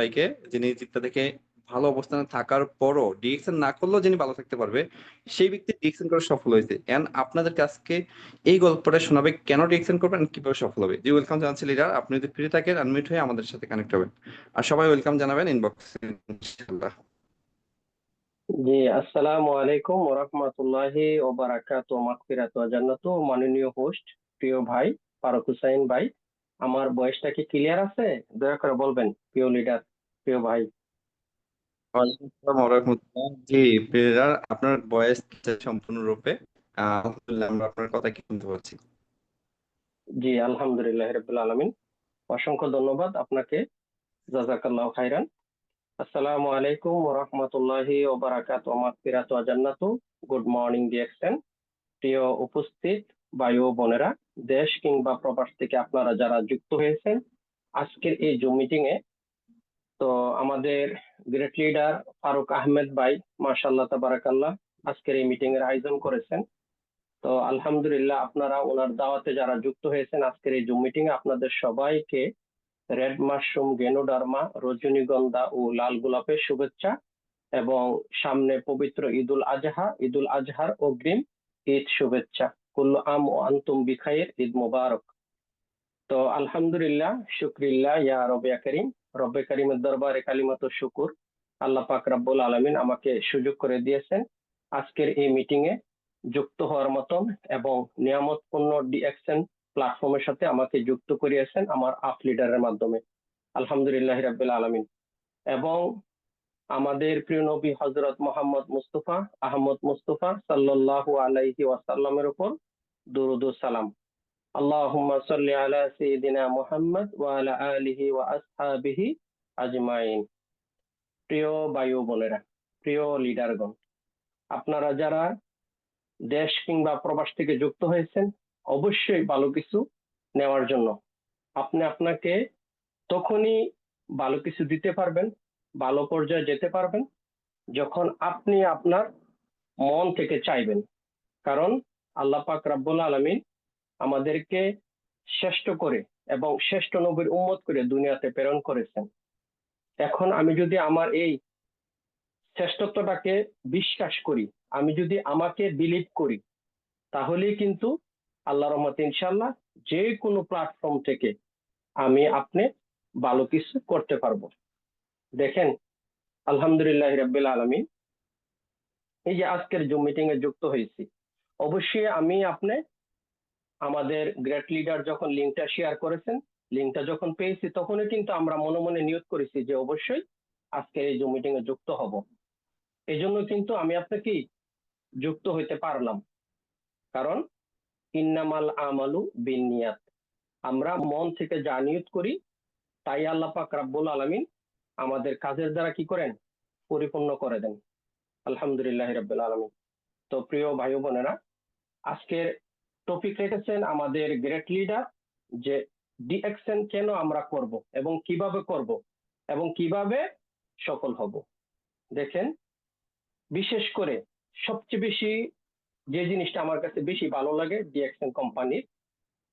ভাইকে, যিনি চিন্তা থেকে ভালো অবস্থানে থাকার পরও ডিএকশন না করলেও যিনি ভালো থাকতে পারবে, সেই ব্যক্তি ডিএকশন করে সফল হয়েছে। এন্ড আপনাদের কাছকে এই গল্পটা শোনাবে কেন ডিএকশন করবেন and কিভাবে সফল হবে। জি, ওয়েলকাম জানাচ্ছি লিডার। আপনি যদি ফ্রি থাকেন আনমিউট হয়ে আমাদের সাথে কানেক্ট হবেন। আর সবাই ওয়েলকাম জানাবেন ইনবক্সে ইনশাআল্লাহ। জি, আসসালামু আলাইকুম ওয়া রাহমাতুল্লাহি ওয়া বারাকাতুহু, মাগফিরাতু ওয়া জান্নাতু। মাননীয় হোস্ট, প্রিয় ভাই ফারুক হুসাইন ভাই, আমার ভয়েসটা কি ক্লিয়ার আছে? দয়া করে বলবেন, প্রিয় লিডার, প্রিয় ভাই। ওয়ালাইকুম আসসালাম ওয়া রাহমাতুল্লাহ। জি লিডার, আপনার ভয়েস সম্পূর্ণরূপে আলহামদুলিল্লাহ, আমরা আপনার কথা কি শুনতে পাচ্ছি। জি, আলহামদুলিল্লাহ রাব্বিল আলামিন। অসংখ্য ধন্যবাদ আপনাকে, জাযাকাল্লাহু খাইরান। আসসালামু আলাইকুম ওয়া রাহমাতুল্লাহি ওয়া বারাকাতুহু, মাগফিরাতু ওয়া জান্নাতু। Good morning DXN. প্রিয় উপস্থিত ভাই ও বোনেরা, দেশ কিংবা প্রবাস থেকে আপনারা যারা যুক্ত হয়েছেন আজকের এই জুম মিটিং এ, তো আমাদের গ্রেট লিডার ফারুক আহমেদ ভাই, মাশাআল্লাহ তাবারাকাল্লাহ, আজকের এই মিটিং এর আয়োজন করেছেন। তো আলহামদুলিল্লাহ, আপনারা ওনার দাওয়াতে যারা যুক্ত হয়েছেন আজকের এই জুম মিটিং এ, আপনাদের সবাইকে রেড মাশরুম, গেনোডার্মা, রজনীগন্ধা ও লাল গোলাপের শুভেচ্ছা এবং সামনে পবিত্র ঈদুল আজহার অগ্রিম ঈদ শুভেচ্ছা। কুল্লু আম ও আনতুম বিখাইর, ঈদ মোবারক। তো আলহামদুলিল্লাহ, শুক্রিল্লাহ ইয়া রব্বে করিম। রব্বে করিমের দরবারে কালিমাত শুকুর, আল্লাহ পাক রাব্বুল আলামিন আমাকে সুযোগ করে দিয়েছেন আজকের এই মিটিং এ যুক্ত হওয়ার মতন, এবং নিয়ামতপূর্ণ ডিএক্সএন প্ল্যাটফর্মের সাথে আমাকে যুক্ত করিয়েছেন আমার আপ লিডারের মাধ্যমে। আলহামদুলিল্লাহ রাব্বিল আলামিন। এবং আমাদের প্রিয় নবী হযরত মুহাম্মদ মুস্তাফা আহমদ মুস্তাফা সাল্লাল্লাহু আলাইহি ওয়াসাল্লামের উপর দুরূদ ও সালাম। আল্লাহুম্মা সাল্লি আলা সাইয়্যিদিনা মুহাম্মদ ওয়া আলা আলিহি ওয়া আসহাবিহি আজমাইন। প্রিয় ভাই ও বোনেরা, প্রিয় লিডারগণ, আপনারা যারা দেশ কিংবা প্রবাস থেকে যুক্ত হয়েছেন, অবশ্যই ভালো কিছু নেওয়ার জন্য আপনাকে তখনই ভালো কিছু দিতে পারবেন, ভালো পর্যায়ে যেতে পারবেন, যখন আপনি আপনার মন থেকে চাইবেন। কারণ আল্লাহ পাক রাব্বুল আলামিন আমাদেরকে শ্রেষ্ঠ করে এবং শ্রেষ্ঠ নবীর উম্মত করে দুনিয়াতে প্রেরণ করেছেন। এখন আমি যদি আমার এই শ্রেষ্ঠত্বটাকে বিশ্বাস করি, আমি যদি আমাকে বিলিভ করি, তাহলেই কিন্তু আল্লাহর রহমতে ইনশাআল্লাহ যে কোনো প্ল্যাটফর্ম থেকে আমি আপনি ভালো কিছু করতে পারবো। দেখেন, আলহামদুলিল্লাহ রাব্বিল আলামিন, এই যে আজকের জুম মিটিং এ যুক্ত হয়েছি, অবশ্যই আমি আপনি আমাদের গ্রেট লিডার যখন লিঙ্কটা শেয়ার করেছেন, লিঙ্কটা যখন পেয়েছি, তখনই কিন্তু আমরা মনে মনে নিয়ত করেছি যে অবশ্যই আজকের এই জুম মিটিং এ যুক্ত হব। এই জন্য কিন্তু আমি আপনাকে যুক্ত হইতে পারলাম। কারণ ইন্নামাল আমালু বিন্নিয়াত, আমরা মন থেকে যা নিয়ত করি তাই আল্লাহ পাক রাব্বুল আলামিন আমাদের কাজের দ্বারা কি করেন, পরিপূর্ণ করে দেন। আলহামদুলিল্লাহ রাব্বিল আলামিন। তো প্রিয় ভাই ও বোনেরা, আজকের টপিক রেখেছেন আমাদের গ্রেট লিডার, যে ডিএকশন কেন আমরা করব এবং কিভাবে করব এবং কিভাবে সফল হব। দেখেন, বিশেষ করে সবচেয়ে বেশি যে জিনিসটা আমার কাছে বেশি ভালো লাগে ডিএকশন কোম্পানির,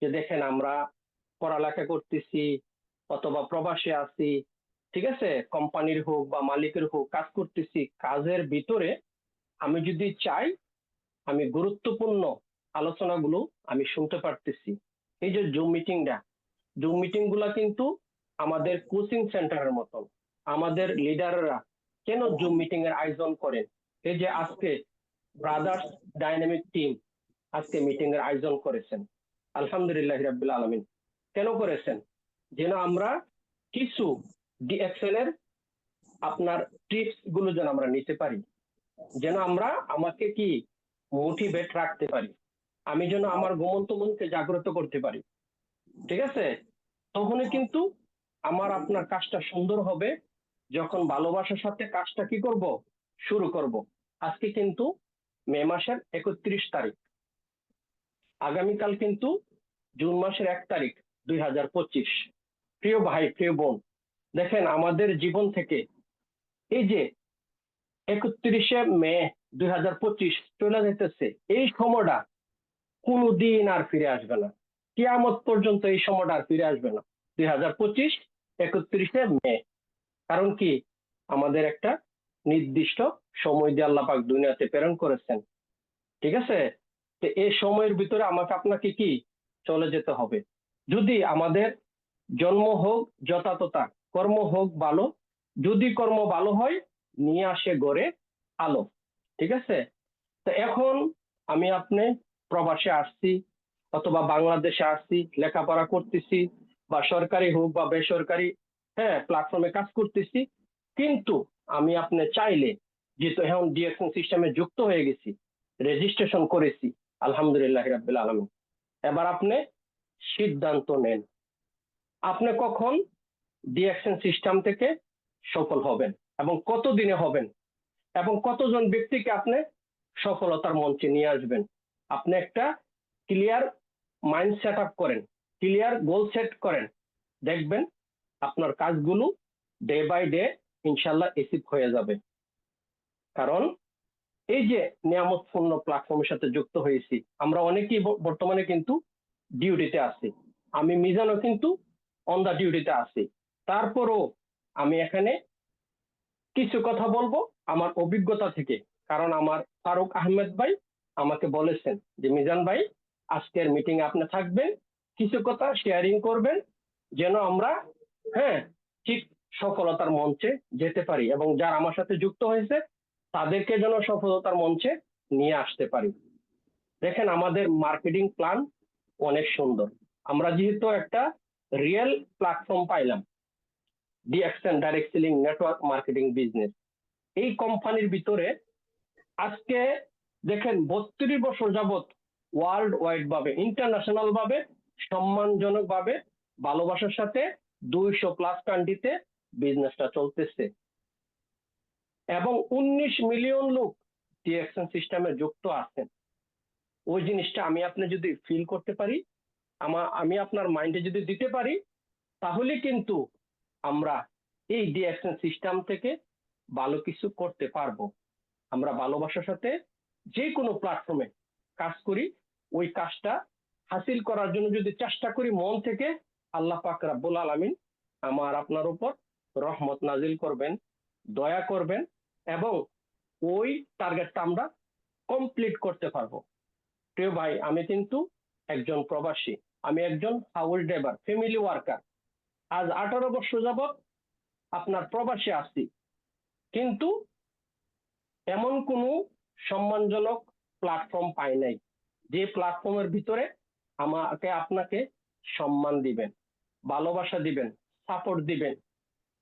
যে দেখেন আমরা পড়ালেখা করতেছি অথবা প্রবাসে আছি, ঠিক আছে, কোম্পানির হোক বা মালিকের হোক কাজ করতেছি, কাজের ভিতরে আমি যদি চাই, আমি গুরুত্বপূর্ণ আলোচনাগুলো আমি শুনতে পারতেছি। এই যে জুম মিটিং গুলা কিন্তু আমাদের কোচিং সেন্টারের মতন। আমাদের লিডাররা কেন জুম মিটিং এর আয়োজন করেন? এই যে আজকে ব্রাদার্স ডাইনামিক টিম আজকে মিটিং এর আয়োজন করেছেন, আলহামদুলিল্লাহ রাব্বিল আলামিন। কেন করেছেন? যেন আমরা কিছু ডিএক্সএল এর আপনার টিপস গুলো যেন আমরা নিতে পারি, যেন আমরা আমাকে কি মোটিভেট রাখতে পারি, আমি যেন আমার ঘুমন্ত মনকে জাগ্রত করতে পারি। ঠিক আছে, তখনই কিন্তু আমার আপনার কাজটা সুন্দর হবে যখন ভালোবাসার সাথে কাজটা কি করব, শুরু করব। আজকে কিন্তু মে মাসের 31 তারিখ, আগামীকাল কিন্তু জুন মাসের 1 তারিখ, 2025। প্রিয় ভাই, প্রিয় বোন, দেখেন আমাদের জীবন থেকে এই যে 31শে মে 2025 চলে যেতেছে, এই সময়টা কোনোদিন আর ফিরে আসবে না। কিয়ামত পর্যন্ত এই সময়টা আর ফিরে আসবে না। 2025 31শে মে। কারণ কি, আমাদের একটা নির্দিষ্ট সময় দিয়ে আল্লাহ পাক দুনিয়াতে প্রেরণ করেছেন। ঠিক আছে, তো এই সময়ের ভিতরে আমাকে আপনাকে কি চলে যেতে হবে। যদি আমাদের জন্ম হোক যথাতথা, কর্ম হোক ভালো, যদি কর্ম ভালো হয় নিয়ে আসে গড়ে আলো। ঠিক আছে, তো এখন আমি আপনি প্রবাসে আসছি অথবা বাংলাদেশে আসছি, লেখাপড়া করতেছি, বা সরকারি হোক বা বেসরকারি, হ্যাঁ, প্ল্যাটফর্মে কাজ করতেছি। কিন্তু আমি আপনি চাইলে, যেহেতু এখন ডিএকশন সিস্টেমে যুক্ত হয়ে গেছি, রেজিস্ট্রেশন করেছি, আলহামদুলিল্লাহ রাব্বিল আলামিন। এবার আপনি সিদ্ধান্ত নেন, আপনি কখন ডিএকশন সিস্টেম থেকে সফল হবেন এবং কত দিনে হবেন এবং কতজন ব্যক্তিকে আপনি সফলতার মঞ্চে নিয়ে আসবেন। আপনি একটা ক্লিয়ার মাইন্ড সেট আপ করেন, ক্লিয়ার গোল সেট করেন, দেখবেন আপনার কাজগুলো ডে বাই ডে ইনশাল্লাহ অ্যাচিভ হয়ে যাবে। কারণ এই যে নিয়ামতপূর্ণ প্ল্যাটফর্মের সাথে যুক্ত হয়েছি, আমরা অনেকেই বর্তমানে কিন্তু ডিউটিতে আছি। আমি মিজানও কিন্তু অন দা ডিউটিতে আছি। তারপরও আমি এখানে কিছু কথা বলবো আমার অভিজ্ঞতা থেকে। কারণ আমার ফারুক আহমেদ ভাই আমাকে বলেছেন যে মিজান ভাই, আজকের মিটিং এ আপনি থাকবেন, কিছু কথা শেয়ারিং করবেন, যেন আমরা, হ্যাঁ, ঠিক সফলতার মঞ্চে যেতে পারি এবং যারা আমার সাথে যুক্ত হয়েছে তাদেরকে যেন সফলতার মঞ্চে নিয়ে আসতে পারি। দেখেন আমাদের মার্কেটিং প্ল্যান অনেক সুন্দর। আমরা যেহেতু একটা রিয়েল প্ল্যাটফর্ম পাইলাম, DXN direct selling network marketing business, এই কোম্পানির ভিতরে আজকে দেখেন 32 বছর যাবত ওয়ার্ল্ড ওয়াইড ভাবে, ইন্টারন্যাশনাল ভাবে, সম্মানজনক ভাবে, ভালোবাসার সাথে 200+ কান্ট্রিতে বিজনেসটা চলতেছে এবং 19 মিলিয়ন লোক ডিএকশন সিস্টেমে যুক্ত আছেন। ওই জিনিসটা আমি আপনি যদি ফিল করতে পারি, আমি আপনার মাইন্ডে যদি দিতে পারি, তাহলে কিন্তু আমরা এই ডিএকশন সিস্টেম থেকে ভালো কিছু করতে পারবো। আমরা ভালোবাসার সাথে যে কোনো প্ল্যাটফর্মে কাজ করি, ওই কাজটা হাসিল করার জন্য যদি চেষ্টা করি মন থেকে, আল্লাহ পাক রাব্বুল আলামিন আমার আপনার উপর রহমত নাজিল করবেন, দয়া করবেন এবং ওই টার্গেটটা আমরা কমপ্লিট করতে পারবো। প্রিয় ভাই, আমি কিন্তু একজন প্রবাসী, আমি একজন হাউস ড্রাইভার, ফ্যামিলি ওয়ার্কার। আজ 18 বছর যাবত আপনার প্রবাসী আসছি, কিন্তু এমন কোনো সম্মানজনক প্ল্যাটফর্ম পাই নাই যে প্ল্যাটফর্মের ভিতরে আমাকে আপনাকে সম্মান দিবেন, ভালোবাসা দিবেন, সাপোর্ট দিবেন।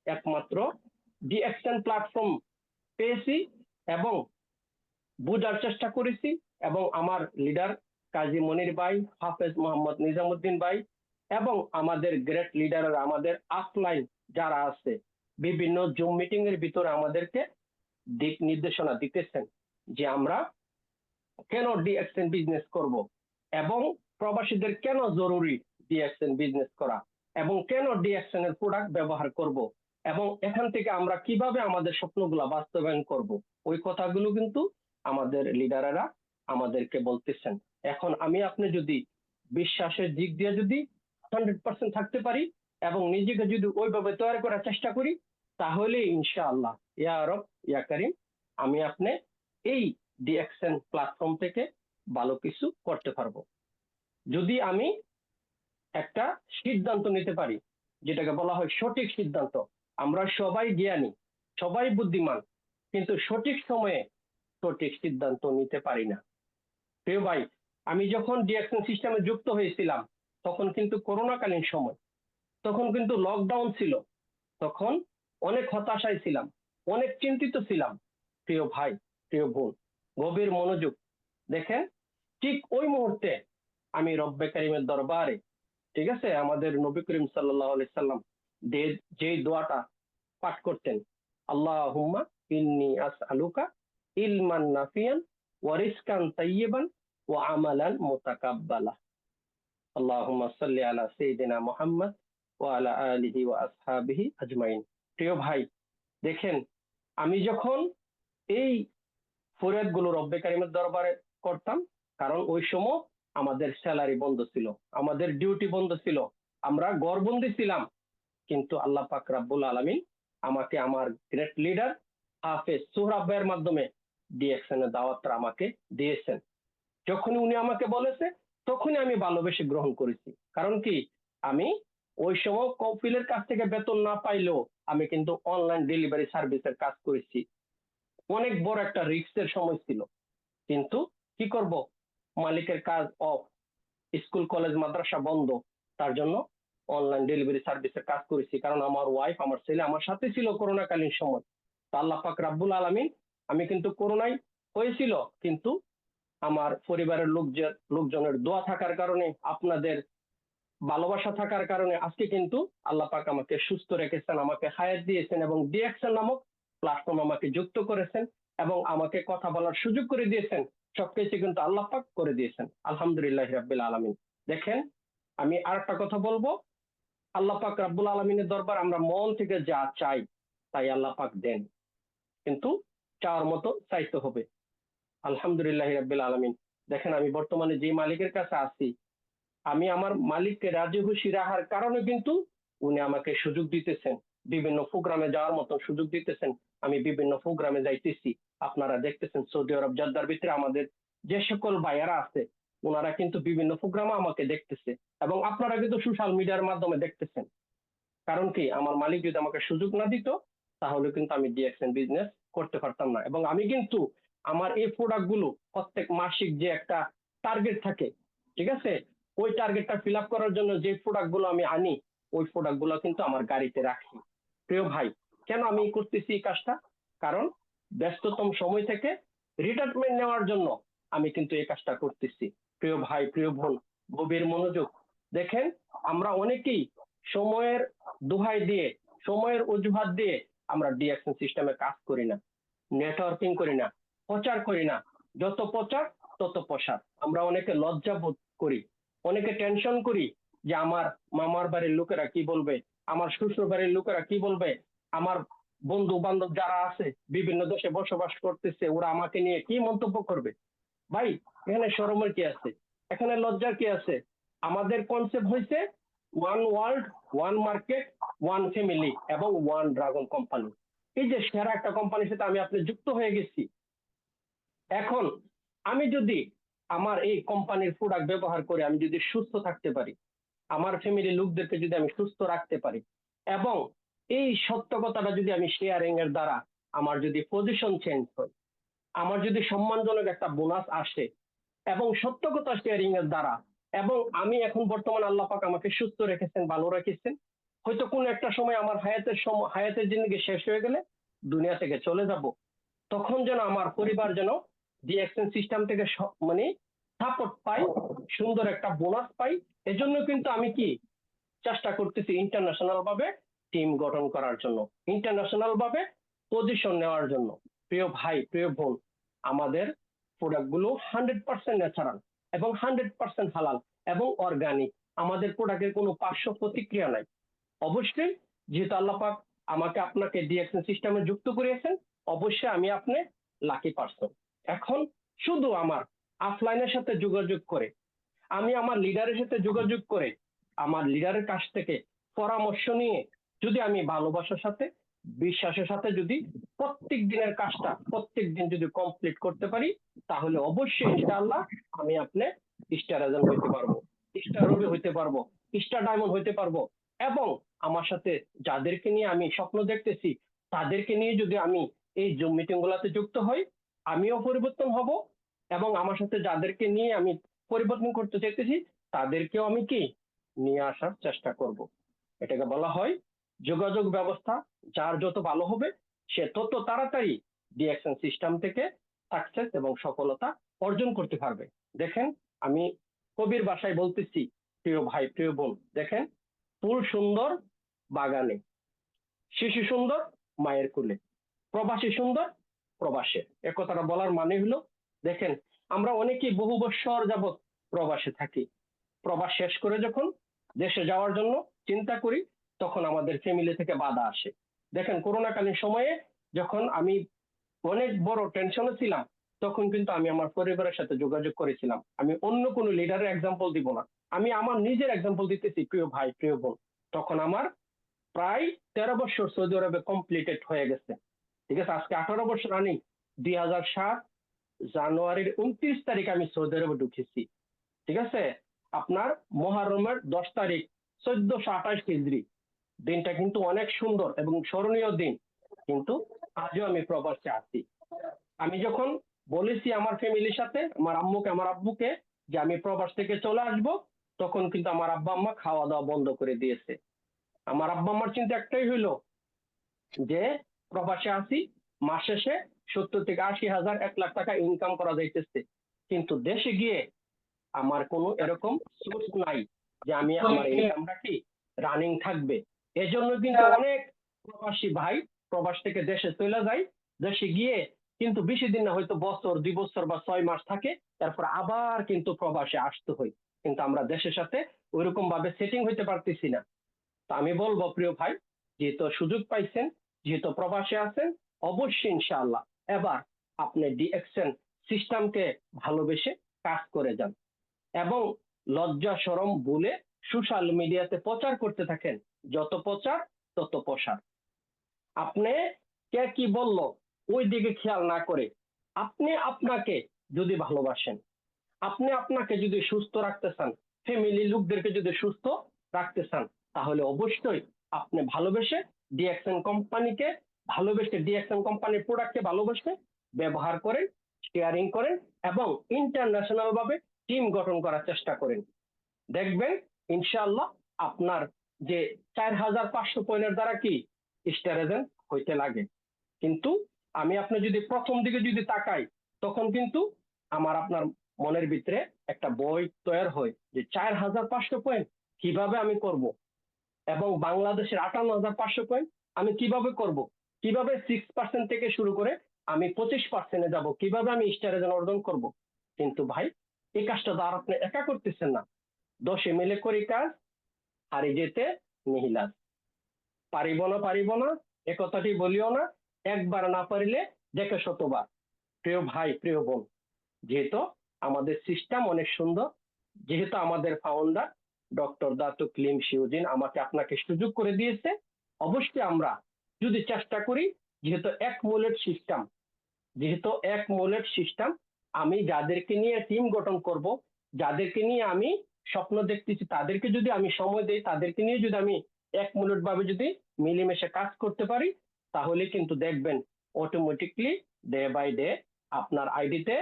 একমাত্র ডিএক্সএন প্ল্যাটফর্ম পেয়েছি এবং বোঝার চেষ্টা করেছি, এবং আমার লিডার কাজী মনির ভাই, হাফেজ মোহাম্মদ নিজামুদ্দিন ভাই এবং আমাদের গ্রেট লিডার, আমাদের আপলাইন যারা আছে, বিভিন্ন জুম মিটিং এর ভিতরে আমাদেরকে দিক নির্দেশনা দিতেছেন যে আমরা কেন ডিএক্সএন বিজনেস করব এবং প্রবাসীদের কেন জরুরি ডিএক্সএন বিজনেস করা এবং কেন ডিএক্সএন এর প্রোডাক্ট ব্যবহার করব এবং এখান থেকে আমরা কিভাবে আমাদের স্বপ্নগুলো বাস্তবায়ন করব, ওই কথাগুলো কিন্তু আমাদের লিডারেরা আমাদেরকে বলতেছেন। এখন আমি আপনি যদি বিশ্বাসের দিক দিয়ে যদি 100% থাকতে পারি এবং নিজেকে যদি ওইভাবে তৈরি করার চেষ্টা করি, তাহলে ইনশাআল্লাহ ইয়া রব ইয়া করিম, আমি আপনি এই ডিএক্সএন প্ল্যাটফর্ম থেকে ভালো কিছু করতে পারবো। যদি আমি একটা সিদ্ধান্ত নিতে পারি, যেটাকে বলা হয় সঠিক সিদ্ধান্ত। আমরা সবাই জ্ঞানী, সবাই বুদ্ধিমান, কিন্তু সঠিক সময়ে সঠিক সিদ্ধান্ত নিতে পারি না। প্রিয় ভাই, আমি যখন ডিএক্সএন সিস্টেমে যুক্ত হয়েছিলাম তখন কিন্তু করোনাকালীন সময়, তখন কিন্তু লকডাউন ছিল, তখন অনেক হতাশায় ছিলাম, অনেক চিন্তিত ছিলাম। প্রিয় ভাই, প্রিয় বোন, গভীর মনোযোগ দেখেন, ঠিক ওই মুহূর্তে আমি রব্বে কারিমের দরবারে, ঠিক আছে, আমাদের নবী করিম সাল্লাল্লাহু আলাইহি সাল্লাম যে দোয়াটা পাঠ করতেন, আল্লাহুম্মা ইন্নী আসআলুকা ইলমান নাফিয়ান ওয়া রিজকান তাইয়্যিবান ওয়া আমালান মুতাকাব্বালা। আল্লাহুম্মা সাল্লি আলা সাইয়্যিদিনা মুহাম্মদ ওয়া আলা আলিহি ওয়া আসহাবিহি আজমাইন। প্রিয় ভাই, দেখেন, আমি যখন এই ফরিয়াদগুলো রব্বে কারিমের দরবারে করতাম, কারণ ওই সময় আমাদের স্যালারি বন্ধ ছিল, আমাদের ডিউটি বন্ধ ছিল, আমরা ঘরবন্দি ছিলাম, কিন্তু আল্লাহ পাক রাব্বুল আলামিন আমাকে আমার গ্রেট লিডার হাফেজ সোহরাব ভাইয়ের মাধ্যমে ডিএকশন এর দাওয়াতটা আমাকে দিয়েছেন। যখনই উনি আমাকে বলেছে, তখনই আমি ভালোবেসে গ্রহণ করেছি। কারণ কি, আমি ওই সময় কফিলের কাছ থেকে বেতন না পাইলেও আমি কিন্তু অনলাইন ডেলিভারি সার্ভিসের কাজ করেছি। অনেক বড় একটা রিস্কের সময় ছিল, কিন্তু কি করব, মালিকের কাজ অফ, স্কুল কলেজ মাদ্রাসা বন্ধ, তার জন্য অনলাইন ডেলিভারি সার্ভিসে কাজ করেছি। কারণ আমার ওয়াইফ, আমার ছেলে আমার সাথে ছিল করোনাকালীন সময়। তো আল্লাহ পাক রাব্বুল আলামিন, আমি কিন্তু করোনায় হয়েছিল, কিন্তু আমার পরিবারের লোকজনের দোয়া থাকার কারণে, আপনাদের ভালোবাসা থাকার কারণে আজকে কিন্তু আল্লাহ পাক আমাকে সুস্থ রেখেছেন, আমাকে হায়াত দিয়েছেন এবং ডিএক্সএল নামক প্ল্যাটফর্ম আমাকে যুক্ত করেছেন এবং আমাকে কথা বলার সুযোগ করে দিয়েছেন। সবকিছু কিন্তু আল্লাহ পাক করে দিয়েছেন, আলহামদুলিল্লাহ রাব্বিল আলামিন। দেখেন, আমি আরেকটা কথা বলবো, আল্লাহ পাক রাব্বুল আলামিনের দরবার আমরা মন থেকে যা চাই তাই আল্লাহ পাক দেন, কিন্তু চাওয়ার মতো চাইতে হবে। আলহামদুলিল্লাহ রাব্বিল আলামিন। দেখেন, আমি বর্তমানে যে মালিকের কাছে আছি, আমি আমার মালিককে রাজি খুশি রাখার কারণে কিন্তু উনি আমাকে সুযোগ দিতেছেন, বিভিন্ন প্রোগ্রামে যাওয়ার মতো সুযোগ দিতেছেন। আমি বিভিন্ন প্রোগ্রামে যাইতেছি, আপনারা দেখতেছেন সৌদি আরব জেদ্দার ভিতরে আমাদের যে সকল ভাইয়ারা আছে, ওনারা কিন্তু বিভিন্ন প্রোগ্রামে আমাকে দেখতেছে এবং আপনারা কিন্তু সোশ্যাল মিডিয়ার মাধ্যমে দেখতেছেন। কারণ কি, আমার মালিক যদি আমাকে সুযোগ না দিত, তাহলে কিন্তু আমি ডিএক্সএন বিজনেস করতে পারতাম না। এবং আমি কিন্তু আমার এই প্রোডাক্ট গুলো প্রত্যেক মাসিক যে একটা টার্গেট থাকে, ঠিক আছে, ওই টার্গেটটা ফিল আপ করার জন্য যে প্রোডাক্ট গুলো আমি আনি, ওই প্রোডাক্ট গুলো কিন্তু আমার গাড়িতে রাখি। প্রিয় ভাই, কেন আমি করতেছি এই কাজটা? কারণ ব্যস্ততম সময় থেকে রিটায়ারমেন্ট নেওয়ার জন্য আমি কিন্তু এই কাজটা করতেছি। প্রিয় ভাই, প্রিয় বোন, গভীর মনোযোগ। দেখেন, আমরা অনেকেই সময়ের দোহাই দিয়ে, সময়ের অজুহাত দিয়ে আমরা ডিএকশন সিস্টেমে কাজ করি না, নেটওয়ার্কিং করি না, প্রচার করি না। যত প্রচার তত প্রসার। আমরা অনেকে লজ্জা বোধ করি, অনেকে টেনশন করি যে আমার মামার বাড়ির লোকেরা কি বলবে, আমার শ্বশুর বাড়ির লোকেরা কি বলবে, আমার বন্ধু বান্ধব যারা আছে বিভিন্ন দেশে বসবাস করতেছে, ওরা আমাকে নিয়ে কি মন্তব্য করবে। ভাই, এখানে শরমের কি আছে, এখানে লজ্জার কি আছে? আমাদের কনসেপ্ট হয়েছে one world, one market, one family এবং ওয়ান ড্রাগন কোম্পানি। এই যে সেরা একটা কোম্পানির সাথে আমি আপনি যুক্ত হয়ে গেছি। এখন আমি যদি আমার এই কোম্পানির প্রোডাক্ট ব্যবহার করে আমি যদি সুস্থ থাকতে পারি, আমার ফ্যামিলির লোকদেরকে যদি আমি সুস্থ রাখতে পারি, এবং এই সত্য কথাটা যদি আমি শেয়ারিং এর দ্বারা আমার যদি পজিশন চেঞ্জ হয়, আমার যদি সম্মানজনক একটা বোনাস আসে, এবং সত্য কথা শেয়ারিং এর দ্বারা, এবং আমি এখন বর্তমান আল্লাহ পাক আমাকে সুস্থ রেখেছেন, ভালো রেখেছেন, হয়তো কোন একটা সময় আমার হায়াতের জিন্দগি শেষ হয়ে গেলে দুনিয়া থেকে চলে যাব, তখন যেন আমার পরিবার যেন ডিএক্সএন সিস্টেম থেকে মানে সাপোর্ট পাই, সুন্দর একটা বোনাস পাই। এজন্য কিন্তু আমি কি চেষ্টা করতেছি ইন্টারন্যাশনাল ভাবে টিম গঠন করার জন্য, ইন্টারন্যাশনাল ভাবে পজিশন নেওয়ার জন্য। প্রিয় ভাই, প্রিয় বোন, আমাদের প্রোডাক্ট গুলো 100% ন্যাচারাল এবং 100% হালাল এবং অর্গানিক। আমাদের প্রোডাক্টের কোনো পার্শ্ব প্রতিক্রিয়া নাই। অবশ্যই, যেহেতু আল্লাহ পাক আমাকে আপনাকে ডিএক্সএন সিস্টেমে যুক্ত করিয়েছেন, অবশ্যই আমি আপনি লাকি পারসন। এখন শুধু আমার অফলাইনের সাথে যোগাযোগ করে, আমি আমার লিডারের সাথে যোগাযোগ করে, আমার লিডারের কাছ থেকে পরামর্শ নিয়ে যদি আমি ভালোবাসার সাথে, বিশ্বাসের সাথে যদি প্রত্যেক দিনের কাজটা প্রত্যেক দিন যদি কমপ্লিট করতে পারি, তাহলে অবশ্যই ইনশাআল্লাহ আমি আপনি স্টার এজেন্ট হইতে পারবো, স্টার রবি হইতে পারবো, স্টার ডায়মন্ড হইতে পারবো। এবং আমার সাথে যাদেরকে নিয়ে আমি স্বপ্ন দেখতেছি, তাদেরকে নিয়ে যদি আমি এই জুম মিটিং গুলাতে যুক্ত হই, আমিও পরিবর্তন হব, এবং আমার সাথে যাদেরকে নিয়ে আমি পরিবর্তন করতে চাইতেছি, তাদেরকেও আমি কি নিয়ে আসার চেষ্টা করব। এটাকে বলা হয় যোগাযোগ ব্যবস্থা। যার যত ভালো হবে, সে তত তাড়াতাড়ি ডিএকশন সিস্টেম থেকে সাকসেস এবং সফলতা অর্জন করতে পারবে। দেখেন, আমি কবির ভাষায় বলতেছি, প্রিয় ভাই, প্রিয় বোন, দেখেন, ফুল সুন্দর, বাগানে, শিশু সুন্দর মায়ের কোলে, প্রবাসী সুন্দর প্রবাসে। এ কথাটা বলার মানে হলো, দেখেন আমরা অনেকেই বহু বছর যাবৎ প্রবাসে থাকি, প্রবাস শেষ করে যখন দেশে যাওয়ার জন্য চিন্তা করি, তখন আমাদের ফ্যামিলি থেকে বাধা আসে। দেখেন করোনাকালীন সময়ে যখন আমি অনেক বড় টেনশনে ছিলাম, তখন কিন্তু আমি আমার পরিবারের সাথে যোগাযোগ করেছিলাম। আমি অন্য কোনো লিডারের এক্সাম্পল দিব না, আমি আমার নিজের এক্সাম্পল দিতেছি। প্রিয় ভাই, প্রিয় বোন, তখন আমার প্রায় 13 বছর সৌদি আরবে কমপ্লিটেড হয়ে গেছে। ঠিক আছে, আজকে 18 বছর রানিং। 2007 জানুয়ারির 29 তারিখ আমি সৌদি আরবে ঢুকেছি। ঠিক আছে, আপনার মহারমের 10 তারিখ, 1428 হিজরি। দিনটা কিন্তু অনেক সুন্দর এবং স্মরণীয় দিন। কিন্তু আজও আমি প্রবাসে আছি। আমি যখন বলেছি আমার ফ্যামিলির সাথে, আমার আম্মুকে, আমার আব্বুকে, যে আমি প্রবাস থেকে চলে আসব, তখন কিন্তু আমার আব্বা আম্মা খাওয়া দাওয়া বন্ধ করে দিয়েছে। আমার আব্বা আম্মার চিন্তা একটাই হইলো যে প্রবাসে আছি, মাস শেষে 70 থেকে 80 হাজার, 1 লাখ টাকা ইনকাম করা যাইতেছে, কিন্তু দেশে গিয়ে আমার কোনো এরকম সোর্স নাই যে আমি আমার ইনকামটা কি রানিং থাকবে। এজন্য কিন্তু অনেক প্রবাসী ভাই প্রবাস থেকে দেশে চলে যায়। দেশে গিয়ে কিন্তু বেশি দিন না, হয়তো বছর 2 বছর বা 6 মাস থাকে, তারপর আবার কিন্তু প্রবাসে আসতে হয়। কিন্তু আমরা দেশের সাথে ওইরকম ভাবে সেটিং হইতে পারতেছি না। তো আমি বলবো প্রিয় ভাই, যেহেতু সুযোগ পাইছেন, যেহেতু প্রবাসে আছেন, অবশ্যই ইনশাআল্লাহ এবার আপনি ডিএক্সএন সিস্টেমকে ভালোবেসে কাজ করে যান এবং লজ্জা শরম ভুলে সোশ্যাল মিডিয়াতে প্রচার করতে থাকেন। যত প্রচার তত প্রসার। আপনি কে কি বললো ওই দিকে খেয়াল না করে, আপনি আপনাকে যদি ভালোবাসেন, আপনি আপনাকে যদি সুস্থ রাখতে চান, ফ্যামিলি লোকদেরকে যদি সুস্থ রাখতে চান, তাহলে অবশ্যই আপনি ভালোবেসে ডিএক্সএন কোম্পানিকে, ভালোবেসে ডিএক্সএন কোম্পানির প্রোডাক্টকে ভালোবেসে ব্যবহার করেন, শেয়ারিং করেন এবং ইন্টারন্যাশনাল ভাবে টিম গঠন করার চেষ্টা করেন। দেখবেন ইনশাআল্লাহ আপনার যে 4500 পয়েন্টের দ্বারা কি স্টার হইতে লাগে। কিন্তু আমি আপনি যদি প্রথম দিকে যদি তাকাই, তখন কিন্তু আমার আপনার মনের ভিতরে একটা বই তৈরি হয় যে 4500 পয়েন্ট কিভাবে আমি করব, এবং বাংলাদেশের 58,500 পয়েন্ট আমি কিভাবে করব, কিভাবে 6% থেকে শুরু করে আমি 25%-এ যাব, কিভাবে আমি স্টার অর্জন করব। কিন্তু ভাই, এই কাজটা তো আর আপনি একা করতেছেন না, 10 মিলে করি কাজ, হারি যেতে নিহিলাস। পারিব না এ কথাটি বলিও না, একবার না পারিলে দেখে শতবার। প্রিয় ভাই, প্রিয় বোন, যেহেতু আমাদের সিস্টেম অনেক সুন্দর, যেহেতু আমাদের ফাউন্ডার ডক্টর দাতুক ক্লিম শিউজিন আমাকে আপনাকে সুযোগ করে দিয়েছে, অবশ্যই আমরা যদি চেষ্টা করি, যেহেতু এক মৌলেট সিস্টেম, আমি যাদেরকে নিয়ে টিম গঠন করব, যাদেরকে নিয়ে আমি স্বপ্ন দেখতেছি, তাদেরকে যদি আমি সময় দেই, তাদেরকে নিয়ে যদি আমি এক মৌলেট ভাবে যদি মিলেমিশে কাজ করতে পারি, তাহলে কিন্তু দেখবেন অটোমেটিকলি ডে বাই ডে আপনার আইডিতে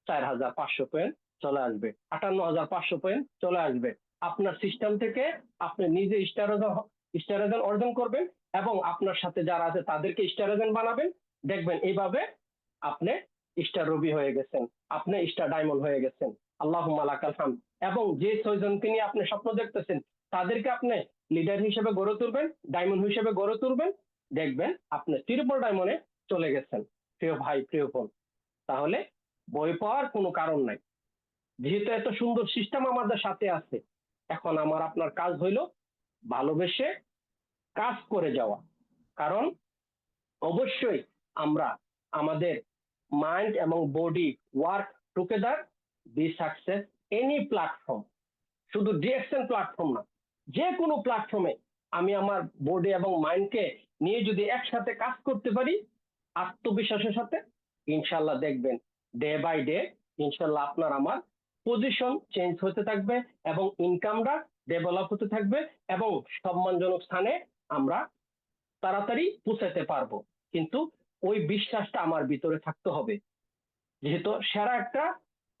4500 পয়েন্ট চলে আসবে, 58,500 পয়েন্ট চলে আসবে। আপনার সিস্টেম থেকে আপনি নিজে স্টার অর্জন করবেন এবং আপনার সাথে যারা আছে তাদেরকে স্টার বানাবেন। দেখবেন এইভাবে আপনি স্টার রবি হয়ে গেছেন, আপনি স্টার ডায়মন্ড হয়ে গেছেন। আল্লাহুম্মা লাকাল হামদ। এবং যে 6 জনকে নিয়ে আপনি স্বপ্ন দেখতেছেন, তাদেরকে আপনি লিডার হিসেবে গড়ে তুলবেন, ডায়মন্ড হিসেবে গড়ে তুলবেন। দেখবেন আপনি ট্রিপল ডায়মন্ডে চলে গেছেন। প্রিয় ভাই, প্রিয় বোন, তাহলে ভয় পাওয়ার কোনো কারণ নাই। যেহেতু এত সুন্দর সিস্টেম আমাদের সাথে আছে, এখন আমার আপনার কাজ হইল ভালোবেসে কাজ করে যাওয়া। কারণ অবশ্যই আমরা আমাদের মাইন্ড এবং body work together B success any platform. শুধু ডিএক্সএন প্ল্যাটফর্ম না, যে কোনো প্ল্যাটফর্মে আমি আমার বডি এবং মাইন্ডকে নিয়ে যদি একসাথে কাজ করতে পারি আত্মবিশ্বাসের সাথে, ইনশাল্লাহ দেখবেন ডে বাই ডে ইনশাল্লাহ আপনার আমার পজিশন চেঞ্জ হতে থাকবে এবং ইনকামটা ডেভেলপ হতে থাকবে এবং সম্মানজনক স্থানে আমরা তাড়াতাড়ি পৌঁছাতে পারবো। কিন্তু ওই বিশ্বাসটা আমার ভিতরে থাকতে হবে, যেহেতু সেরা একটা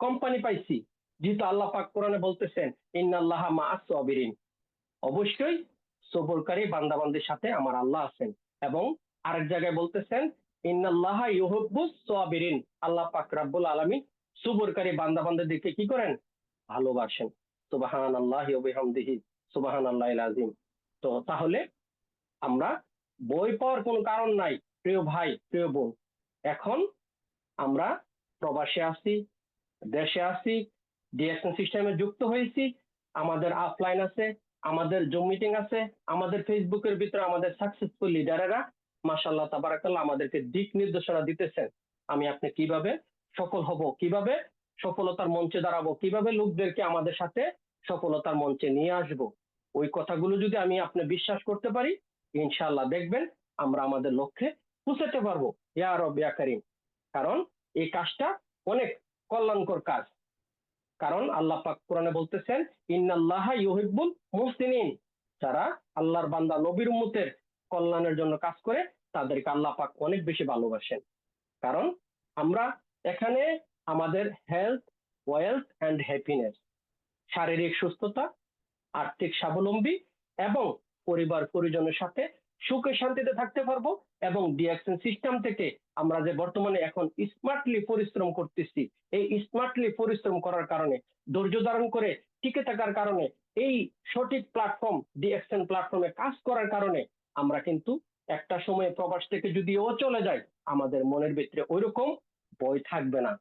কোম্পানি পাইছি, যেহেতু আল্লাহ পাক কোরআনে বলতেছেন ইন্নাল্লাহা মাআস সাবিরিন, অবশ্যই সবরকারী বান্দাবান্দির সাথে আমার আল্লাহ আছেন। এবং আরেক জায়গায় বলতেছেন ইন্নাল্লাহা ইউহিব্বুস সাবিরিন, আল্লাহ পাক রব্বুল আলামিন সবরকারী বান্দাবান্দিদেরকে কি করেন, ভালোবাসেন। সুবহানাল্লাহি ওয়া বিহামদিহি সুবহানাল্লাহিল আযীম। তো তাহলে আমরা বই পড়ার কোনো কারণ নাই প্রিয় ভাই, প্রিয় বোন। এখন আমরা প্রবাসে আছি, দেশে আছি, ডিএকশন সিস্টেমে যুক্ত হয়েছি, আমাদের অফলাইন আছে, আমাদের জুম মিটিং আছে, আমাদের ফেসবুকের ভিতরে আমাদের সাকসেসফুল লিডারেরা মাশাআল্লাহ তাবারাকাল্লাহ আমাদেরকে দিক নির্দেশনা দিতেছেন। আমি আপনি কিভাবে সফল হব, কিভাবে সফলতার মঞ্চে দাঁড়াবো, কিভাবে লোকদেরকে আমাদের সাথে সফলতার মঞ্চে নিয়ে আসব, ওই কথাগুলো যদি আমি আপনি বিশ্বাস করতে পারি, ইনশাআল্লাহ দেখবেন আমরা আমাদের লক্ষ্যে পৌঁছাতে পারবো ইয়া রব ইয়া কারীম। কারণ এই কাজটা অনেক কল্যাণকর কাজ। কারণ আল্লাহ পাক কোরআনে বলতেছেন, ইন্নাল্লাহা ইউহিব্বুল মুহসিনিন, যারা আল্লাহর বান্দা নবীর উম্মতের কল্যাণের জন্য কাজ করে তাদেরকে আল্লাহ পাক অনেক বেশি ভালোবাসেন। কারণ আমরা এখানে আমাদের হেলথ, ওয়েলথ এন্ড হ্যাপিনেস, শারীরিক সুস্থতা, আর্থিক স্বাবলম্বী এবং পরিবার পরিজনের সাথে সুখে শান্তিতে থাকতে পারবো। এবং ডিএকশন সিস্টেম থেকে আমরা যে বর্তমানে এখন স্মার্টলি পরিশ্রম করতেছি, এই স্মার্টলি পরিশ্রম করার কারণে, ধৈর্য ধারণ করে টিকে থাকার কারণে, এই সঠিক প্ল্যাটফর্ম ডিএকশন প্ল্যাটফর্মে কাজ করার কারণে আমরা কিন্তু একটা সময়ে প্রবাস থেকে যদিও চলে যাই, আমাদের মনের ভিতরে ওইরকম ভয় থাকবে না।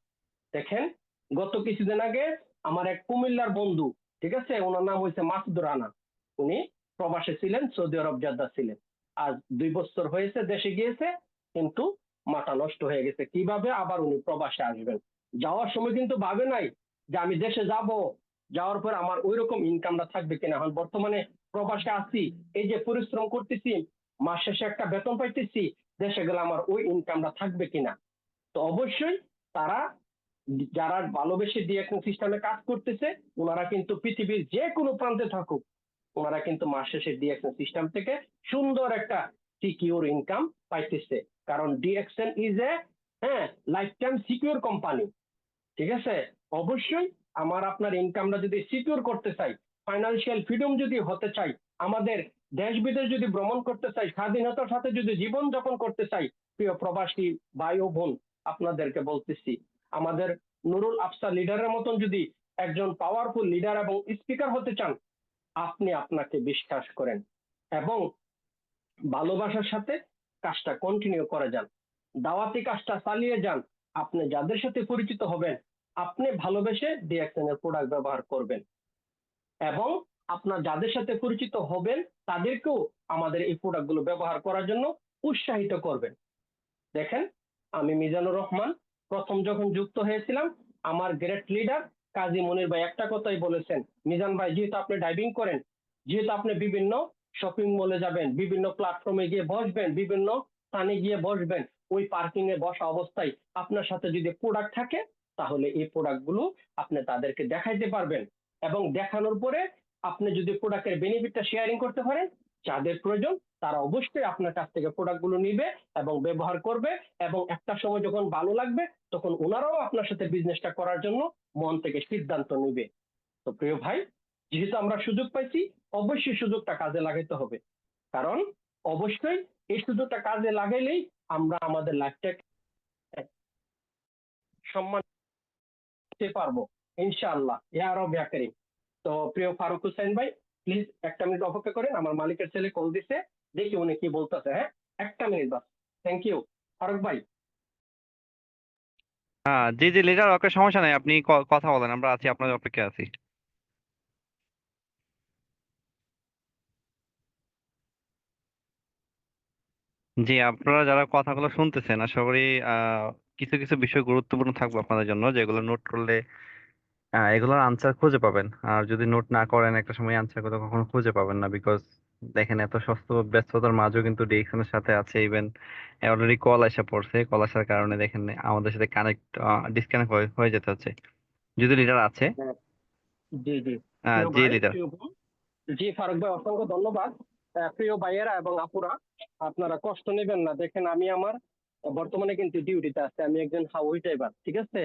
দেখেন, গত কিছুদিন আগে আমার এক কুমিল্লার বন্ধু, ঠিক আছে, ওনার নাম হয়েছে মাসুদ রানা, উনি প্রবাসে ছিলেন, সৌদি আরব জাদ্দা ছিলেন। আজ 2 বছর হয়েছে দেশে গিয়েছে, কিন্তু মাথা নষ্ট হয়ে গেছে কিভাবে আবার উনি প্রবাসে আসবেন। যাওয়ার সময় কিন্তু ভাবে নাই যে আমি দেশে যাব, যাওয়ার পর আমার ওই রকম ইনকামটা থাকবে কিনা। এখন বর্তমানে প্রবাসে আছি, এই যে পরিশ্রম করতেছি, মাস শেষে একটা বেতন পাইতেছি, দেশে গেলে আমার ওই ইনকামটা থাকবে কিনা। তো অবশ্যই তারা, যারা ভালোবেসে ডিএকশন সিস্টেমে কাজ করতেছে, ওনারা কিন্তু পৃথিবীর যে কোনো প্রান্তে থাকুক, ওনারা কিন্তু মাস শেষে ডিএকশন সিস্টেম থেকে সুন্দর একটা সিকিউর ইনকাম পাইতেছে। কারণ ডিএকশন ইজ এ, হ্যাঁ, লাইফ টাইম সিকিউর কোম্পানি। ঠিক আছে, অবশ্যই আমার আপনার ইনকামটা যদি সিকিউর করতে চাই, ফাইন্যান্সিয়াল ফ্রিডম যদি হতে চাই, আমাদের দেশ বিদেশ যদি ভ্রমণ করতে চাই, স্বাধীনতার সাথে যদি জীবন যাপন করতে চাই, প্রিয় প্রবাসী ভাই ও বোন, আপনাদেরকে বলতেছি, আমাদের নুরুল আফসার লিডারের মতন যদি একজন পাওয়ারফুল লিডার এবং স্পিকার হতে চান, আপনি আপনাকে বিশ্বাস করেন এবং ভালোবাসার সাথে কাজটা কন্টিনিউ করে যান, দাওয়াতি কাজটা চালিয়ে যান। আপনি যাদের সাথে পরিচিত হবেন, আপনি ভালোবেসে ডিএকশন এর প্রোডাক্ট ব্যবহার করবেন এবং আপনার যাদের সাথে পরিচিত হবেন তাদেরকেও আমাদের এই প্রোডাক্ট গুলো ব্যবহার করার জন্য উৎসাহিত করবেন। দেখেন, আমি মিজানুর রহমান প্রথম যখন যুক্ত হয়েছিলাম, আমার গ্রেট লিডার কাজী মনির ভাই একটা কথাই বলেছেন, মিজান ভাই, যেহেতু আপনি ড্রাইভিং করেন, যেহেতু আপনি বিভিন্ন শপিং মলে যাবেন, বিভিন্ন প্ল্যাটফর্মে গিয়ে বসবেন, বিভিন্ন স্থানে গিয়ে বসবেন, ওই পার্কিং এ বসা অবস্থায় আপনার সাথে যদি প্রোডাক্ট থাকে, তাহলে এই প্রোডাক্ট গুলো আপনি তাদেরকে দেখাইতে পারবেন এবং দেখানোর পরে আপনি যদি প্রোডাক্টের বেনিফিটটা শেয়ারিং করতে পারেন, যাদের প্রয়োজন তারা অবশ্যই আপনার কাছ থেকে প্রোডাক্ট গুলো নিবে এবং ব্যবহার করবে এবং একটা সময় যখন ভালো লাগবে তখন ওনারাও আপনার সাথে বিজনেসটা করার জন্য মন থেকে সিদ্ধান্ত নিবে। তো প্রিয় ভাই, যেহেতু আমরা সুযোগ পাইছি, অবশ্যই সুযোগটা কাজে লাগাইতে হবে। কারণ অবশ্যই এই সুযোগটা কাজে লাগাইলেই আমরা আমাদের লাইফটাকে সম্মান দিতে পারবো ইনশাআল্লাহ ইয়া রব ইয়া কারীম। তো প্রিয় ফারুক হোসেন ভাই, প্লিজ একটা মিনিট অপেক্ষা করেন, আমার মালিকের ছেলে কল দিছে, দেখি উনি কি বলতেছে। হ্যাঁ, একটা মিনিট বাস। থ্যাংক ইউ ফারুক ভাই। হ্যাঁ, জি জি লিডার, ওকে, সমস্যা নাই, আপনি কথা বলেন, আমরা আছি, আপনাদের অপেক্ষায় আছি। জি, আপনারা যারা কথাগুলো শুনতেছেন, আশা করি আহ কিছু কিছু বিষয় গুরুত্বপূর্ণ থাকবে আপনাদের জন্য, যেগুলো নোট করলে এগুলোর আনসার খুঁজে পাবেন। আর যদি নোট না করেন, একটা সময় আনসার গুলো কখনো খুঁজে পাবেন না। বিকজ দেখেন, এত ব্যস্ততার মাঝেও কিন্তু ডিরেকশনের সাথে আছে। ইভেন অলরেডি কল আসা পড়ছে, কল আসার কারণে দেখেন আমাদের সাথে ডিসকানেক্ট হয়ে যেতে হচ্ছে। যদি লিডার আছে। হ্যাঁ, জি জি, প্রিয় জি ভাই, লিডার। প্রিয় বোন, জি ফারুক ভাই, অসংখ্য ধন্যবাদ। প্রিয় ভাইয়েরা এবং আপুরা, আপনারা কষ্ট নেবেন না। দেখেন, আমি আমার বর্তমানে কিন্তু ডিউটিতে আছে, আমি একজন হাউস ড্রাইভার, ঠিক আছে,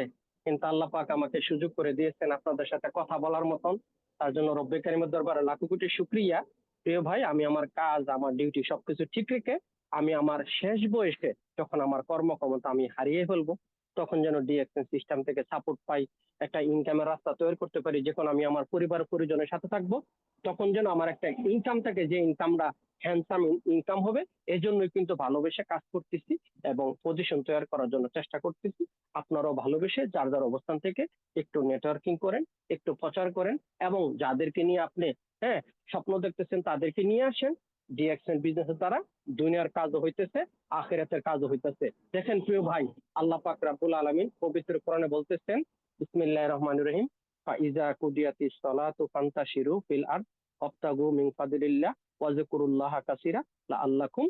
কিন্তু আল্লাহ পাক আমাকে সুযোগ করে দিয়েছেন আপনাদের সাথে কথা বলার মতন। তার জন্য রব্বে কারিমের দরবারে লাখো কোটি শুক্রিয়া। প্রিয় ভাই, আমি আমার কাজ, আমার ডিউটি সবকিছু ঠিক রেখে আমি আমার শেষ বয়সে যখন আমার কর্মক্ষমতা আমি হারিয়ে ফেলবো, তখন যেন ডিএক্সএন সিস্টেম থেকে সাপোর্ট পাই, একটা ইনকামের রাস্তা তৈরি করতে পারি। যখন আমি আমার পরিবার পরিজনের সাথে থাকবো, তখন যেন আমার একটা ইনকাম থাকে, যে ইনকামটা হ্যান্ডসাম ইনকাম হবে। এজন্যই কিন্তু ভালোবেসে কাজ করতেছি এবং পজিশন তৈরি করার জন্য চেষ্টা করতেছি। আপনারাও ভালোবেসে যার যার অবস্থান থেকে একটু নেটওয়ার্কিং করেন, একটু প্রচার করেন, এবং যাদেরকে নিয়ে আপনি হ্যাঁ স্বপ্ন দেখতেছেন তাদেরকে নিয়ে আসেন। ডিএক্সএন বিজনেসের দ্বারা দুনিয়ার কাজও হইতেছে, আখিরাতের কাজও হইতেছে। দেখেন প্রিয় ভাই, আল্লাহ পাক রাব্বুল আলামিন পবিত্র কোরআনে বলতেছেন, বিসমিল্লাহির রহমানির রহিম, ফাইজা কুদিয়াতিস সালাতু ফান্তাশিরু ফিল আরদ ওয়াবতাগু মিন ফাদলিল্লাহ ওয়াজকুরুল্লাহা কাসীরা লাআল্লাকুম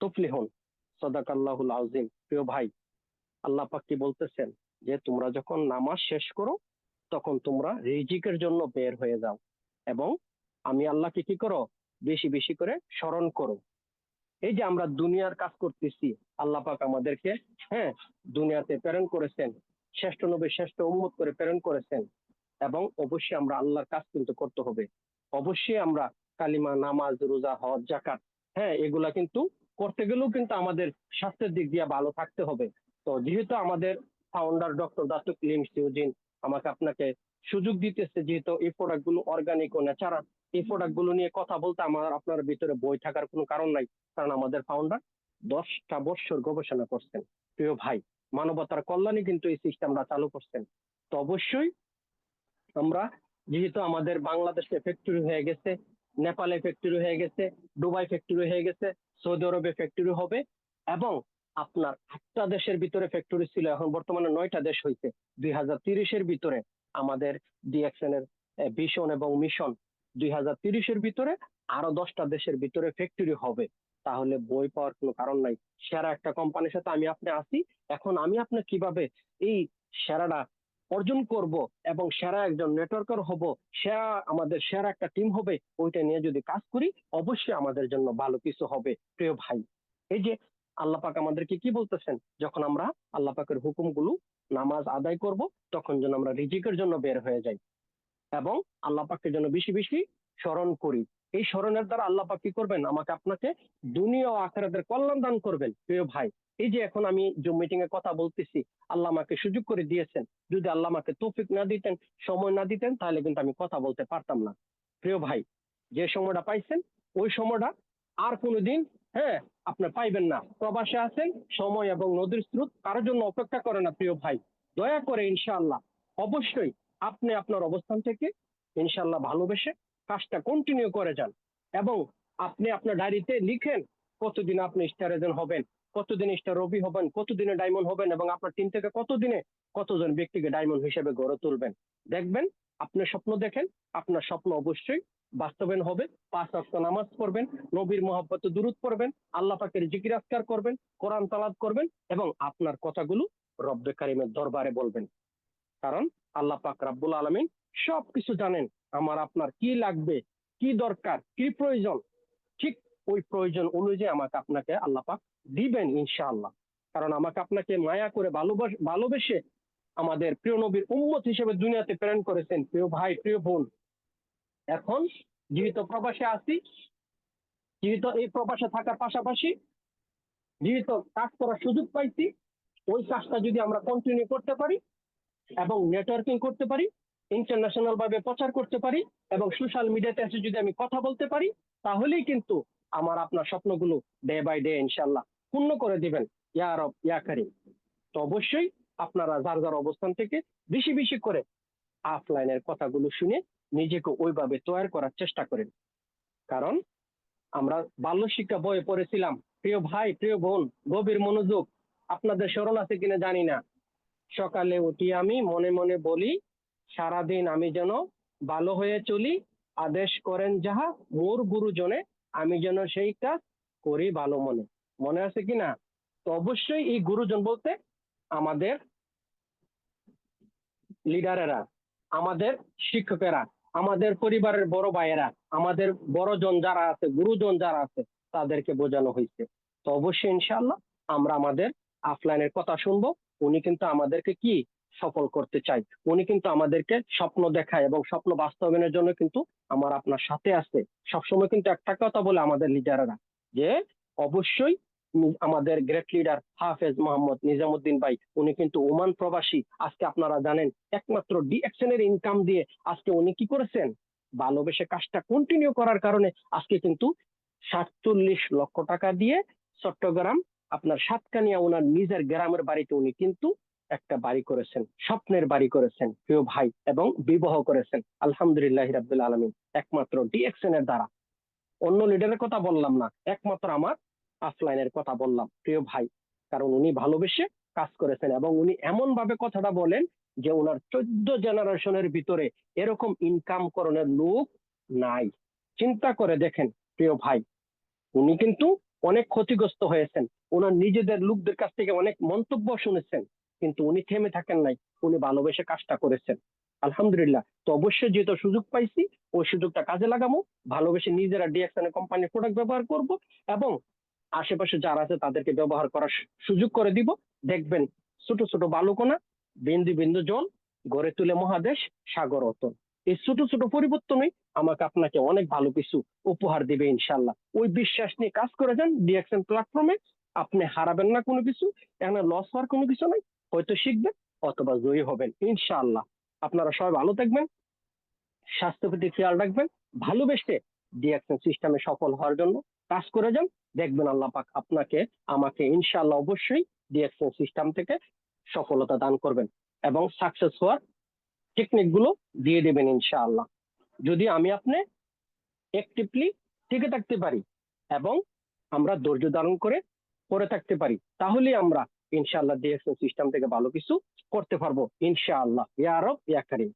তুফলিহুন। সাদাকাল্লাহুল আযীম। প্রিয় ভাই, আল্লাহ পাক কি বলতেছেন, যে তোমরা যখন নামাজ শেষ করো তখন তোমরা রিজিকের জন্য বের হয়ে যাও, এবং আমি আল্লাহকে কি করো, বেশি বেশি করে স্মরণ করো। এই যে আমরা দুনিয়ার কাজ করতেছি, আল্লাহ পাক আমাদেরকে হ্যাঁ দুনিয়াতে প্রেরণ করেছেন, শ্রেষ্ঠ নবী শ্রেষ্ঠ উম্মত করে প্রেরণ করেছেন, এবং অবশ্যই আমরা আল্লাহর কাজ কিন্তু করতে হবে। অবশ্যই আমরা কালিমা, নামাজ, রোজা, হজ, জাকাত এগুলা কিন্তু করতে গেলেও কিন্তু আমাদের স্বাস্থ্যের দিক দিয়ে ভালো থাকতে হবে। তো যেহেতু আমাদের ফাউন্ডার ডক্টর দাতুক লিম সিউজিন আমাকে আপনাকে সুযোগ দিতেছে, যেহেতু এই প্রোডাক্ট গুলো অর্গানিক ও ন্যাচারাল, এই প্রোডাক্ট গুলো নিয়ে কথা বলতে আমার আপনার ভিতরে বই থাকার কোনো কারণ নাই। কারণ আমাদের ফাউন্ডার 10টা বছর গবেষণা করছেন। প্রিয় ভাই, মানবতার কল্যাণে কিন্তু এই সিস্টেমটা চালু করছেন। তো অবশ্যই আমরা, যেহেতু আমাদের বাংলাদেশে ফ্যাক্টরি হয়ে গেছে, নেপালে ফ্যাক্টরি হয়ে গেছে, দুবাই ফ্যাক্টরি হয়ে গেছে, সৌদি আরবে ফ্যাক্টরি হবে, এবং আপনার 8টা দেশের ভিতরে ফ্যাক্টরি ছিল, এখন বর্তমানে 9টা দেশ হয়েছে। 2030-এর ভিতরে আমাদের ডিএক্সএন এর ভিশন এবং মিশন, 2030-এর ভিতরে আরো 10টা দেশের ভিতরে ফ্যাক্টরি হবে। তাহলে বই পাওয়ার কোনো কারণ নাই। সেরা একটা কোম্পানির সাথে আমি আপনি আছি। এখন আমি আপনি কিভাবে এই সেরাটা অর্জন করব এবং সেরা একজন নেটওয়ার্কার হব, সেরা আমাদের সেরা একটা টিম হবে, ওইটা নিয়ে যদি কাজ করি অবশ্যই আমাদের জন্য ভালো কিছু হবে। প্রিয় ভাই, এই যে আল্লাহ পাক আমাদেরকে কি বলতেছেন, যখন আমরা আল্লাহ পাকের হুকুমগুলো নামাজ আদায় করব, তখন যেন আমরা রিজিকের জন্য বের হয়ে যাই এবং আল্লাহ পাককে যেন বেশি বেশি স্মরণ করি। এই স্মরণের দ্বারা আল্লাহ পাক কি করবেন, আমাকে আপনাকে দুনিয়া ও আখিরাতের কল্যাণ দান করবেন। প্রিয় ভাই, এই যে এখন আমি জুম মিটিং এ কথা বলতেছি, আল্লাহ আমাকে সুযোগ করে দিয়েছেন। যদি আল্লাহ আমাকে তৌফিক না দিতেন, সময় না দিতেন, তাহলে কিন্তু আমি কথা বলতে পারতাম না। প্রিয় ভাই, যে সময়টা পাইছেন ওই সময়টা আর কোনোদিন হ্যাঁ আপনি পাইবেন না। প্রবাসে আছেন, সময় এবং নদীর স্রোত কারোর জন্য অপেক্ষা করে না। প্রিয় ভাই, দয়া করে ইনশাআল্লাহ অবশ্যই আপনি আপনার অবস্থান থেকে ইনশাআল্লাহ ভালোবেসে কাজটা কন্টিনিউ করে যান, এবং আপনি আপনার ডায়েরিতে লিখেন কতদিন আপনি স্টার এজেন্ট হবেন, কতদিন স্টার রবি হবেন, কতদিনে ডায়মন্ড হবেন, এবং আপনার টিম থেকে কতদিনে কতজন ব্যক্তিকে ডায়মন্ড হিসেবে গড়ে তুলবেন। দেখবেন, আপনি স্বপ্ন দেখেন, আপনার স্বপ্ন অবশ্যই বাস্তবায়ন হবে। 5 ওয়াক্ত নামাজ পড়বেন, নবীর মহব্বতে দুরূদ পড়বেন, আল্লাহ পাকের জিকির আজকার করবেন, কোরআন তালাত করবেন, এবং আপনার কথাগুলো রব্বে কারিমের দরবারে বলবেন। কারণ আল্লাহ পাক রাব্বুল আলামিন সবকিছু জানেন। আমার আপনার কি লাগবে, কি দরকার, কি প্রয়োজন, ঠিক ওই প্রয়োজন অনুযায়ী আমাকে আপনাকে আল্লাহ পাক দিবেন ইনশাআল্লাহ। কারণ আমাকে আপনাকে মায়া করে ভালোবেসে আমাদের প্রিয় নবীর উম্মত হিসেবে দুনিয়াতে প্রেরণ করেছেন। প্রিয় ভাই, প্রিয় বোন, এখন যেহেতু প্রবাসে আছি, যেহেতু এই প্রবাসে থাকার পাশাপাশি যেহেতু কাজ করার সুযোগ পাইছি, ওই কাজটা যদি আমরা কন্টিনিউ করতে পারি এবং নেটওয়ার্কিং করতে পারি, ইন্টারন্যাশনাল ভাবে প্রচার করতে পারি, এবং সোশ্যাল মিডিয়াতে এসে যদি আমি কথা বলতে পারি, তাহলেই কিন্তু আমার আপনার স্বপ্নগুলো ডে বাই ডে ইনশাল্লাহ পূর্ণ করে দিবেন ইয়া রব ইয়া কারীম। তো অবশ্যই আপনারা যার যার অবস্থান থেকে বেশি বেশি করে অফলাইনের কথাগুলো শুনে নিজেকে ওইভাবে তৈরি করার চেষ্টা করেন। কারণ আমরা বাল্য শিক্ষা বইয়ে পড়েছিলাম, প্রিয় ভাই, প্রিয় বোন, গভীর মনোযোগ, আপনাদের স্মরণ আছে কিনা জানি না, সকালে উঠি আমি মনে মনে বলি, সারাদিন আমি যেন ভালো হয়ে চলি, আদেশ করেন যাহা মোর গুরুজনে, আমি যেন সেই কাজ করি ভালো মনে। মনে আছে কিনা? তো অবশ্যই এই গুরুজন বলতে আমাদের লিডারেরা, আমাদের শিক্ষকেরা, আমাদের পরিবারের বড় ভাইয়েরা, আমাদের বড়জন যারা আছে, গুরুজন যারা আছে, তাদেরকে বোঝানো হয়েছে। তো অবশ্যই ইনশাআল্লাহ আমরা আমাদের আফলাইনের কথা শুনবো। উনি কিন্তু আমাদেরকে কি সফল করতে চাই, উনি কিন্তু আমাদেরকে স্বপ্ন দেখায় এবং স্বপ্ন বাস্তবায়নের জন্য কিন্তু আমার আপনার সাথে আছে। সবসময় কিন্তু একটা কথা বলে আমাদের লিডারেরা, যে অবশ্যই আমাদের গ্রেট লিডার হাফেজ মোহাম্মদ নিজামুদ্দিন ভাই, উনি কিন্তু ওমান প্রবাসী। আজকে আপনারা জানেন একমাত্র ডিএকশন এর ইনকাম দিয়ে আজকে উনি কি করেছেন, ভালোবেসে কাজটা কন্টিনিউ করার কারণে আজকে কিন্তু 47 লক্ষ টাকা দিয়ে চট্টগ্রাম আপনার সাতকানিয়া ওনার নিজের গ্রামের বাড়িতে উনি কিন্তু একটা বাড়ি করেছেন, স্বপ্নের বাড়ি করেছেন প্রিয় ভাই, এবং বিবাহ করেছেন আলহামদুলিল্লাহ রাব্বিল আলামিন, একমাত্র ডিএকশন এর দ্বারা। অন্য লিডারের কথা বললাম না, একমাত্র আমার আফলাইনের কথা বললাম প্রিয় ভাই। কারণ উনি ভালোবেসে কাজ করেছেন এবং উনি এমন ভাবে কথাটা বলেন যে ওনার 14 জেনারেশনের ভিতরে এরকম ইনকাম করণের লোক নাই। চিন্তা করে দেখেন প্রিয় ভাই, উনি কিন্তু অনেক ক্ষতিগ্রস্ত হয়েছেন, ওনার নিজেদের লোকদের কাছ থেকে অনেক মন্তব্য শুনেছেন, কিন্তু উনি থেমে থাকেন নাই, উনি ভালোবেসে কাজটা করেছেন আলহামদুলিল্লাহ। তো অবশ্যই যেহেতু সুযোগ পাইছি ওই সুযোগটা কাজে লাগাবো, ভালোবেসে নিজেরা ডিএকশন কোম্পানির প্রোডাক্ট ব্যবহার করব এবং আশেপাশে যারা আছে তাদেরকে ব্যবহার করার সুযোগ করে দিব। দেখবেন ছোট ছোট বালুকণা, বিন্দু বিন্দু জল গড়ে তুলে মহাদেশ সাগর অতল। এই ছোট ছোট পরিবর্তনই আমাকে আপনাকে অনেক ভালো কিছু উপহার দিবে ইনশাল্লাহ। ওই বিশ্বাস নিয়ে কাজ করে যান ডিএকশন প্ল্যাটফর্মে, আপনি হারাবেন না কোনো কিছু, এখানে লস হওয়ার কোনো কিছু নাই, হয়তো শিখবেন অথবা জয়ী হবেন ইনশাআল্লাহ। আপনারা সবাই ভালো থাকবেন, স্বাস্থ্যের প্রতি খেয়াল রাখবেন, ভালোবেসে ডিএকশন সিস্টেমে সফল হওয়ার জন্য কাজ করে যান। দেখবেন আল্লাহ পাক আপনাকে আমাকে ইনশাআল্লাহ অবশ্যই ডিএকশন সিস্টেম থেকে সফলতা দান করবেন এবং সাকসেস হওয়ার টেকনিক গুলো দিয়ে দেবেন ইনশাআল্লাহ। যদি আমি আপনি অ্যাক্টিভলি টিকে থাকতে পারি এবং আমরা ধৈর্য ধারণ করে থাকতে পারি, তাহলে আমরা ইনশাআল্লাহ ডিএকশন সিস্টেম থেকে ভালো কিছু করতে পারবো ইনশাআল্লাহ। ইয়া রব ইয়া কারীম।